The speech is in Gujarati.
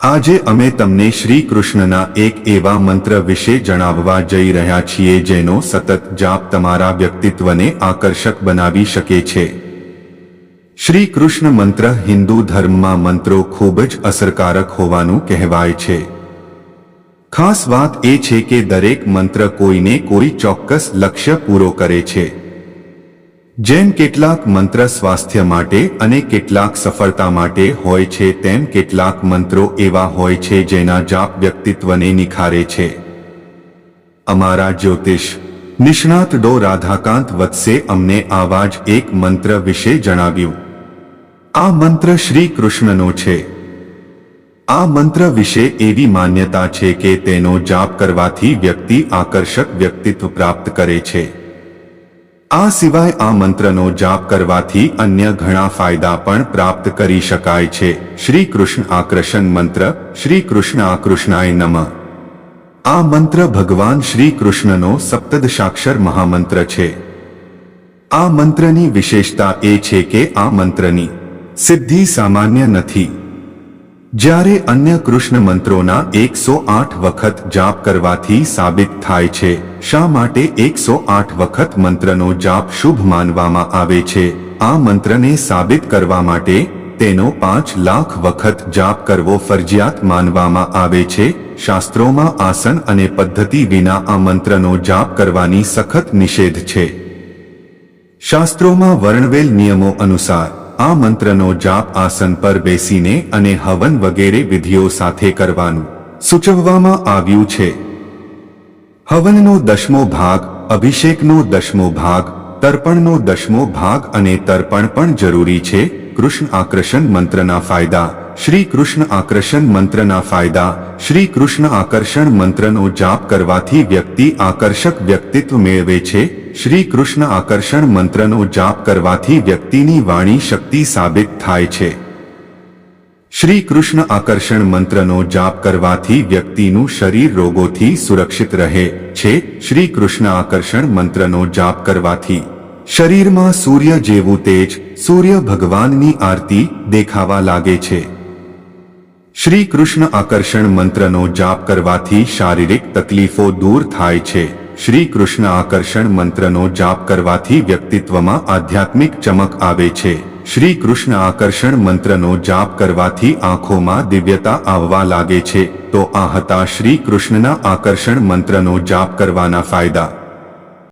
આજે અમે તમને શ્રી કૃષ્ણના એક એવા મંત્ર વિશે જણાવવા જઈ રહ્યા છીએ જેનો સતત જાપ તમારા વ્યક્તિત્વને આકર્ષક બનાવી શકે છે। શ્રી કૃષ્ણ મંત્ર હિન્દુ ધર્મમાં મંત્રો ખૂબ જ અસરકારક હોવાનું કહેવાય છે। ખાસ વાત એ છે કે દરેક મંત્ર કોઈને કોઈ ચોક્કસ લક્ષ્ય પૂરો કરે છે। જેમ કેટલાક મંત્ર સ્વાસ્થ્ય માટે અને કેટલાક સફળતા માટે હોય છે, તેમ કેટલાક મંત્રો એવા હોય છે જેના જાપ વ્યક્તિત્વને નિખારે છે। અમારા જ્યોતિષ નિષ્ણાત ડો રાધાકાંત વત્સે અમને આવા જ એક મંત્ર વિશે જણાવ્યું। આ મંત્ર શ્રી કૃષ્ણનો છે। આ મંત્ર વિશે એવી માન્યતા છે કે તેનો જાપ કરવાથી વ્યક્તિ આકર્ષક વ્યક્તિત્વ પ્રાપ્ત કરે છે। આ સિવાય આ મંત્રનો જાપ કરવાથી અન્ય ઘણા ફાયદા પણ પ્રાપ્ત કરી શકાય છે। શ્રી કૃષ્ણ આકર્ષણ મંત્ર। શ્રી કૃષ્ણ આકૃષ્ણાય નમઃ। આ મંત્ર ભગવાન શ્રી કૃષ્ણનો સપ્તદશાક્ષર મહામંત્ર છે। આ મંત્રની વિશેષતા એ છે કે આ મંત્રની સિદ્ધિ સામાન્ય નથી। જ્યારે અન્ય કૃષ્ણ મંત્રોના 108 વખત જાપ કરવાથી સાબિત થાય છે। શા માટે 108 વખત મંત્રનો જાપ શુભ માનવામાં આવે છે? આ મંત્રને સાબિત કરવા માટે તેનો 5 લાખ વખત જાપ કરવો ફરજિયાત માનવામાં આવે છે। શાસ્ત્રોમાં આસન અને પદ્ધતિ વિના આ મંત્રનો જાપ કરવાની સખત નિષેધ છે। શાસ્ત્રોમાં વર્ણવેલ નિયમો અનુસાર આ મંત્રનો જાપ આસન પર બેસીને અને હવન વગેરે વિધિઓ સાથે કરવાનું સૂચવવામાં આવ્યું છે। હવનનો 10મો ભાગ, અભિષેકનો 10મો ભાગ, તર્પણનો 10મો ભાગ અને તર્પણ પણ જરૂરી છે। કૃષ્ણ આકર્ષણ મંત્રના ફાયદા। શ્રી કૃષ્ણ આકર્ષણ મંત્રના ફાયદા। શ્રી કૃષ્ણ આકર્ષણ મંત્રનો જાપ કરવાથી વ્યક્તિ આકર્ષક વ્યક્તિત્વ મેળવે છે। શ્રી કૃષ્ણ આકર્ષણ મંત્રનો જાપ કરવાથી વ્યક્તિની વાણી શક્તિ સાબિત થાય છે। શ્રી કૃષ્ણ આકર્ષણ મંત્રનો જાપ કરવાથી વ્યક્તિનું શરીર રોગોથી સુરક્ષિત રહે છે। શ્રી કૃષ્ણ આકર્ષણ મંત્રનો જાપ કરવાથી શરીરમાં સૂર્ય જેવું તેજ, સૂર્ય ભગવાનની આરતી દેખાવા લાગે છે। શ્રી કૃષ્ણ આકર્ષણ મંત્રનો જાપ કરવાથી શારીરિક તકલીફો દૂર થાય છે। શ્રી કૃષ્ણ આકર્ષણ મંત્રનો જાપ કરવાથી વ્યક્તિત્વમાં આધ્યાત્મિક ચમક આવે છે। શ્રી કૃષ્ણ આકર્ષણ મંત્રનો જાપ કરવાથી આંખોમાં દિવ્યતા આવવા લાગે છે। તો આ હતા શ્રી કૃષ્ણના આકર્ષણ મંત્રનો જાપ કરવાના ફાયદા।